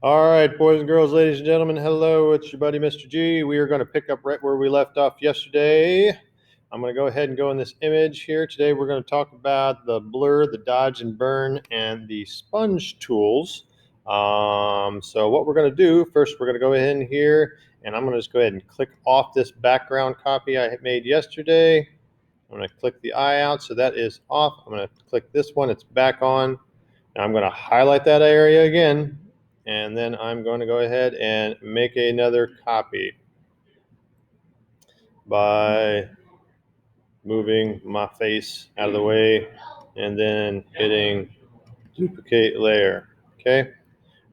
All right, boys and girls, ladies and gentlemen, hello, it's your buddy Mr. G. We are going to pick up right where we left off yesterday. I'm going to go ahead and go in this image here. Today we're going to talk about the blur, the dodge and burn, and the sponge tools. So what we're going to do, first we're going to go ahead in here, and I'm going to just go ahead and click off this background copy I made yesterday. I'm going to click the eye out, so that is off. I'm going to click this one, it's back on. Now I'm going to highlight that area again, and then I'm going to go ahead and make another copy by moving my face out of the way and then hitting duplicate layer. Okay,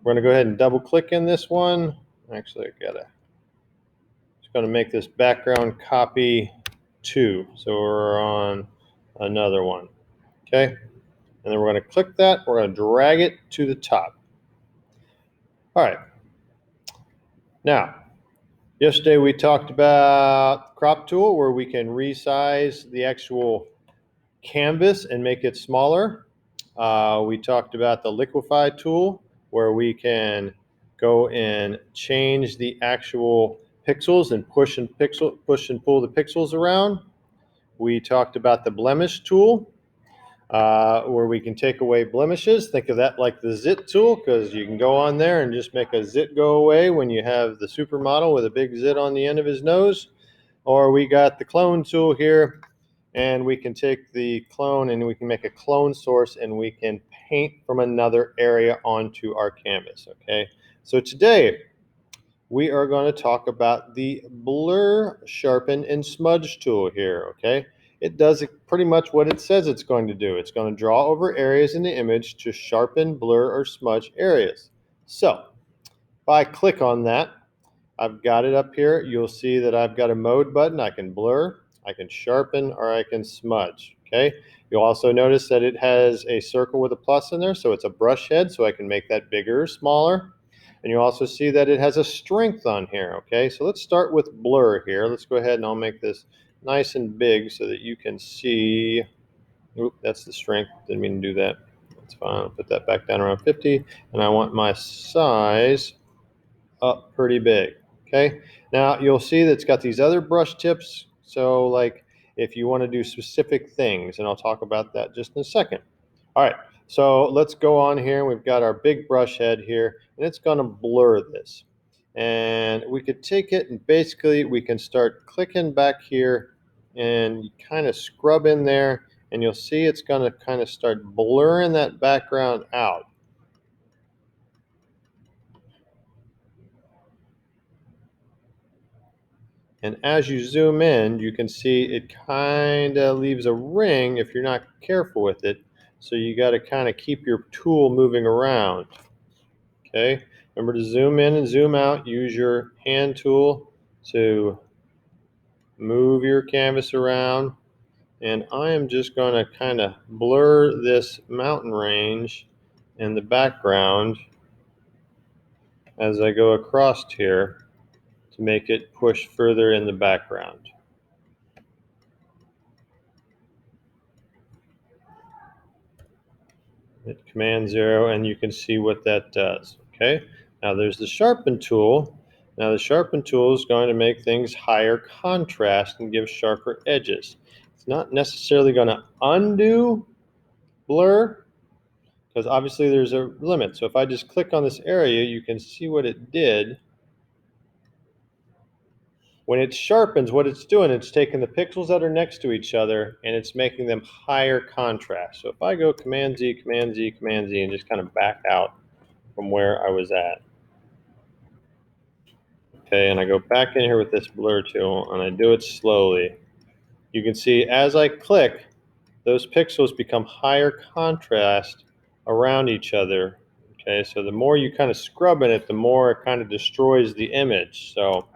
we're going to go ahead and double click in this one. Actually, just going to make this background copy 2, so we're on another one. Okay, and then we're going to click that, we're going to drag it to the top. All right, now yesterday we talked about crop tool, where we can resize the actual canvas and make it smaller. We talked about the liquefy tool, where we can go and change the actual pixels and push and pull the pixels around. We talked about the blemish tool, where we can take away blemishes. Think of that like the zit tool, because you can go on there and just make a zit go away when you have the supermodel with a big zit on the end of his nose. Or we got the clone tool here, and we can take the clone and we can make a clone source, and we can paint from another area onto our canvas. Okay, so today we are going to talk about the blur, sharpen, and smudge tool here. Okay, it does pretty much what it says it's going to do. It's going to draw over areas in the image to sharpen, blur, or smudge areas. So if I click on that, I've got it up here. You'll see that I've got a mode button. I can blur, I can sharpen, or I can smudge. Okay, you'll also notice that it has a circle with a plus in there, so it's a brush head, so I can make that bigger or smaller. And you also see that it has a strength on here. Okay, so let's start with blur here. Let's go ahead and I'll make this nice and big so that you can see. Oop, that's the strength. Didn't mean to do that. That's fine. I'll put that back down around 50, and I want my size up pretty big. Okay, now you'll see that it's got these other brush tips. So like if you want to do specific things, and I'll talk about that just in a second. All right, so let's go on here. We've got our big brush head here, and it's going to blur this. And we could take it and basically we can start clicking back here and kind of scrub in there, and you'll see it's going to kind of start blurring that background out. And as you zoom in, you can see it kind of leaves a ring if you're not careful with it. So you got to kind of keep your tool moving around. Okay, remember to zoom in and zoom out. Use your hand tool to move your canvas around. And I am just going to kind of blur this mountain range in the background as I go across here to make it push further in the background. Hit Command 0, and you can see what that does. Okay, now there's the sharpen tool. Now the sharpen tool is going to make things higher contrast and give sharper edges. It's not necessarily going to undo blur, because obviously there's a limit. So if I just click on this area, you can see what it did. When it sharpens, what it's doing, it's taking the pixels that are next to each other and it's making them higher contrast. So if I go Command Z, Command Z, Command Z, and just kind of back out from where I was at. Okay, and I go back in here with this blur tool and I do it slowly. You can see as I click, those pixels become higher contrast around each other. Okay, so the more you kind of scrub in it, the more it kind of destroys the image. So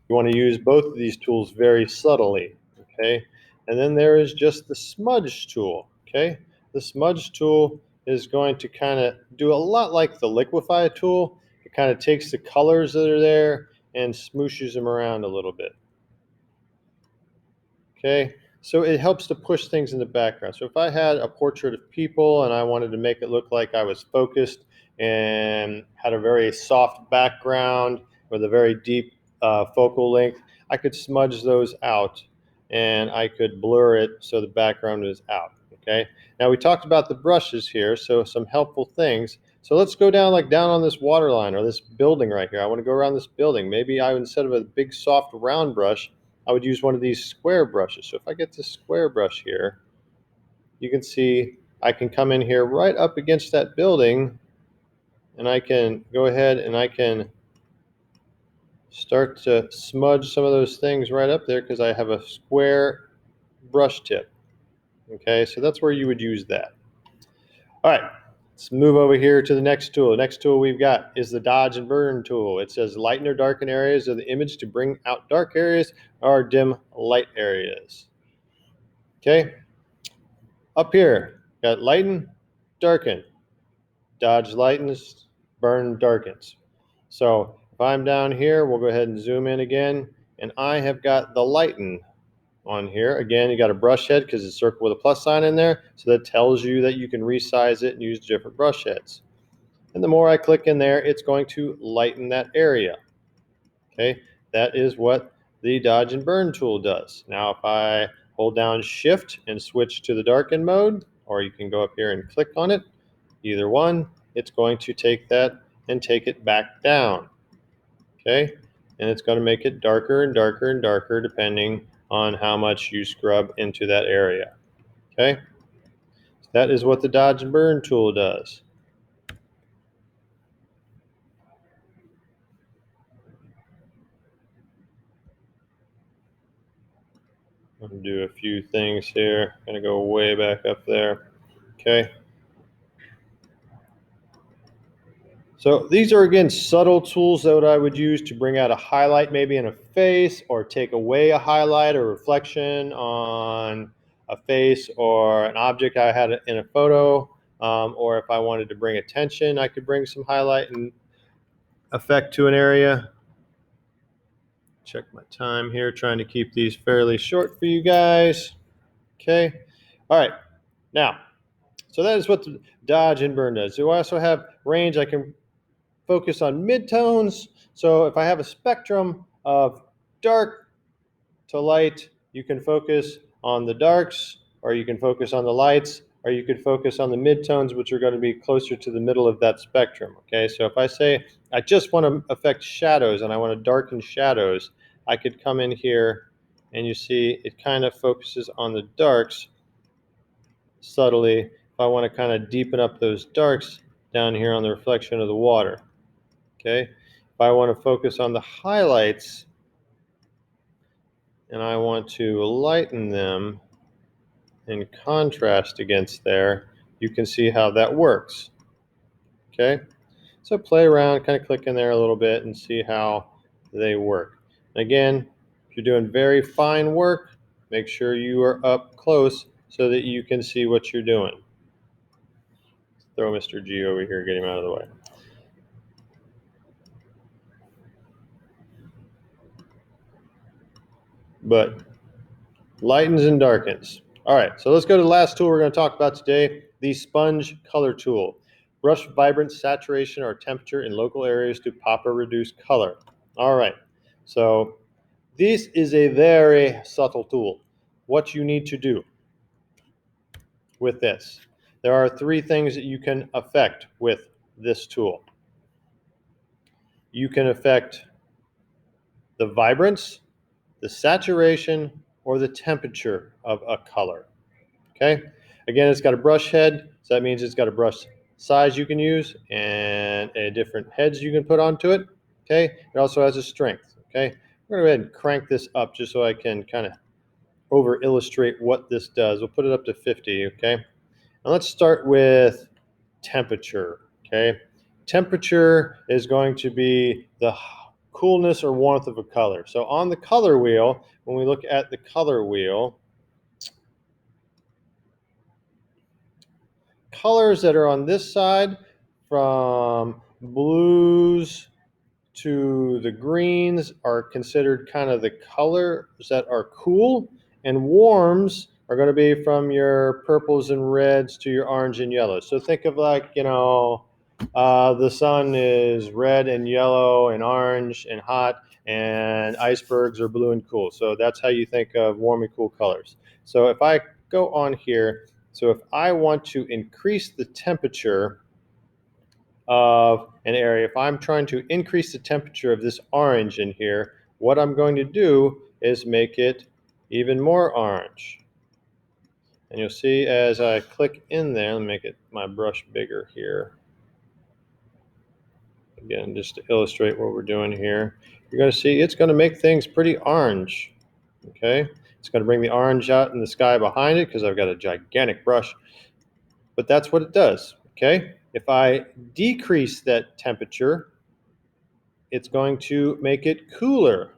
you want to use both of these tools very subtly. Okay, and then there is just the smudge tool. Okay, the smudge tool is going to kind of do a lot like the liquefy tool. It kind of takes the colors that are there and smooshes them around a little bit. Okay, so it helps to push things in the background. So if I had a portrait of people and I wanted to make it look like I was focused, and had a very soft background with a very deep focal length, I could smudge those out and I could blur it so the background is out. Okay. Now we talked about the brushes here, so some helpful things. So let's go down on this water line or this building right here. I want to go around this building. Maybe instead of a big soft round brush, I would use one of these square brushes. So if I get this square brush here, you can see I can come in here right up against that building and I can go ahead and I can start to smudge some of those things right up there because I have a square brush tip. Okay, so that's where you would use that. All right, let's move over here to the next tool. The next tool we've got is the dodge and burn tool. It says lighten or darken areas of the image to bring out dark areas or dim light areas. Okay, up here, got lighten, darken, dodge lightens, burn darkens. So if I'm down here, we'll go ahead and zoom in again, and I have got the lighten on here. Again, you got a brush head because it's circled with a plus sign in there, so that tells you that you can resize it and use different brush heads. And the more I click in there, it's going to lighten that area. Okay, that is what the dodge and burn tool does. Now if I hold down shift and switch to the darken mode, or you can go up here and click on it, either one, it's going to take that and take it back down. Okay, and it's going to make it darker and darker and darker depending on how much you scrub into that area. Okay, so that is what the dodge and burn tool does. I'm going to do a few things here. I'm going to go way back up there. Okay. So these are, again, subtle tools that I would use to bring out a highlight maybe in a face, or take away a highlight or reflection on a face or an object I had in a photo. Or if I wanted to bring attention, I could bring some highlight and effect to an area. Check my time here, trying to keep these fairly short for you guys. Okay. All right. Now, so that is what the dodge and burn does. So I also have range. I can focus on midtones. So if I have a spectrum of dark to light, you can focus on the darks, or you can focus on the lights, or you could focus on the midtones, which are going to be closer to the middle of that spectrum. Okay, so if I say I just want to affect shadows and I want to darken shadows, I could come in here and you see it kind of focuses on the darks subtly. If I want to kind of deepen up those darks down here on the reflection of the water. Okay, if I want to focus on the highlights and I want to lighten them in contrast against there, you can see how that works. Okay, so play around, kind of click in there a little bit and see how they work. Again, if you're doing very fine work, make sure you are up close so that you can see what you're doing. Throw Mr. G over here, get him out of the way. But lightens and darkens. All right, so let's go to the last tool we're going to talk about today, the sponge color tool. Brush vibrant saturation or temperature in local areas to pop or reduce color. All right, so this is a very subtle tool. What you need to do with this, there are three things that you can affect with this tool. You can affect the vibrance, the saturation, or the temperature of a color. Okay, again, it's got a brush head, so that means it's got a brush size you can use and a different heads you can put onto it. Okay, it also has a strength. Okay, we're going to go ahead and crank this up just so I can kind of over illustrate what this does. We'll put it up to 50. Okay, and let's start with temperature. Okay, temperature is going to be the coolness or warmth of a color. So on the color wheel, when we look at the color wheel, colors that are on this side, from blues to the greens, are considered kind of the colors that are cool, and warms are going to be from your purples and reds to your orange and yellows. So think of, like, The sun is red and yellow and orange and hot, and icebergs are blue and cool. So that's how you think of warm and cool colors. So if I go on here, so if I want to increase the temperature of an area, if I'm trying to increase the temperature of this orange in here, what I'm going to do is make it even more orange. And you'll see as I click in there, let me make my brush bigger here. Again, just to illustrate what we're doing here, you're going to see it's going to make things pretty orange. Okay, it's going to bring the orange out in the sky behind it because I've got a gigantic brush. But that's what it does. Okay, if I decrease that temperature, it's going to make it cooler.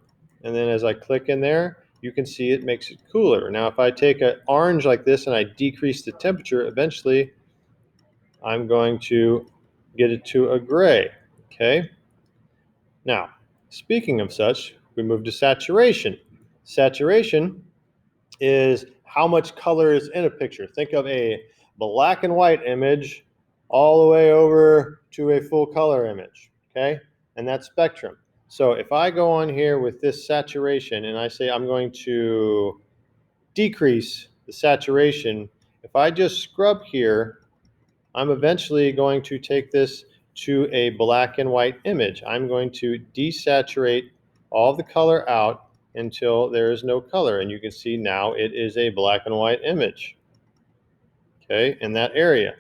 And then as I click in there, you can see it makes it cooler. Now, if I take an orange like this and I decrease the temperature, eventually I'm going to get it to a gray. Okay. Now, speaking of such, we move to saturation. Saturation is how much color is in a picture. Think of a black and white image all the way over to a full color image, okay? And that spectrum. So if I go on here with this saturation and I say I'm going to decrease the saturation, if I just scrub here, I'm eventually going to take this to a black and white image. I'm going to desaturate all the color out until there is no color. And you can see now it is a black and white image, okay, in that area.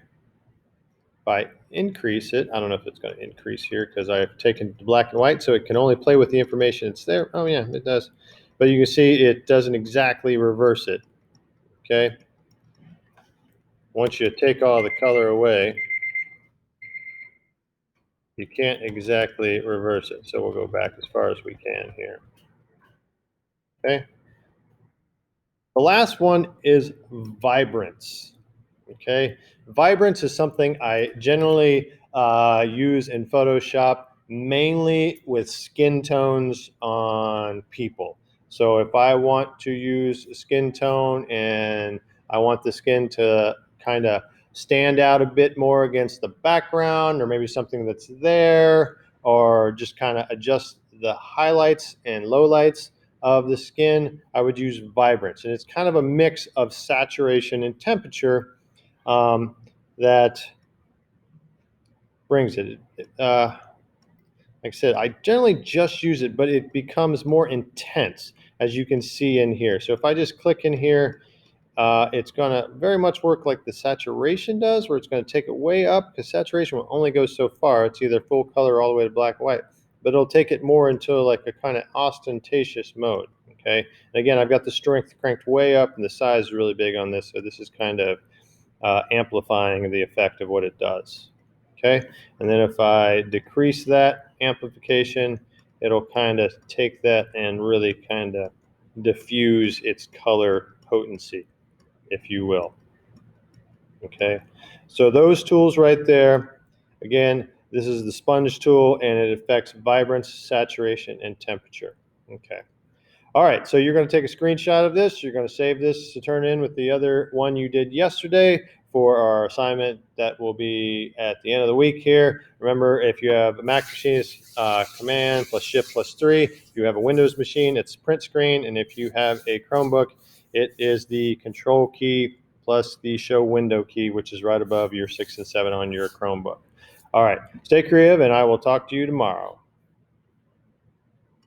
If I increase it, I don't know if it's going to increase here because I've taken black and white, so it can only play with the information it's there. Oh yeah, it does. But you can see it doesn't exactly reverse it, okay? Once you take all the color away, you can't exactly reverse it. So we'll go back as far as we can here. Okay. The last one is vibrance. Okay. Vibrance is something I generally use in Photoshop, mainly with skin tones on people. So if I want to use skin tone and I want the skin to kind of stand out a bit more against the background, or maybe something that's there, or just kind of adjust the highlights and lowlights of the skin, I would use vibrance. And it's kind of a mix of saturation and temperature that brings it. Like I said, I generally just use it, but it becomes more intense, as you can see in here. So if I just click in here, it's going to very much work like the saturation does, where it's going to take it way up, because saturation will only go so far. It's either full color all the way to black and white, but it'll take it more into like a kind of ostentatious mode. Okay. And again, I've got the strength cranked way up and the size is really big on this. So this is kind of amplifying the effect of what it does. Okay. And then if I decrease that amplification, it'll kind of take that and really kind of diffuse its color potency, if you will. Okay. So those tools right there, again, this is the sponge tool and it affects vibrance, saturation, and temperature. Okay. All right, so you're going to take a screenshot of this. You're going to save this to turn in with the other one you did yesterday for our assignment that will be at the end of the week here. Remember, if you have a Mac machine, it's Command plus Shift plus 3. If you have a Windows machine, it's print screen. And if you have a Chromebook, it is the Control key plus the Show Window key, which is right above your 6 and 7 on your Chromebook. All right, stay creative, and I will talk to you tomorrow.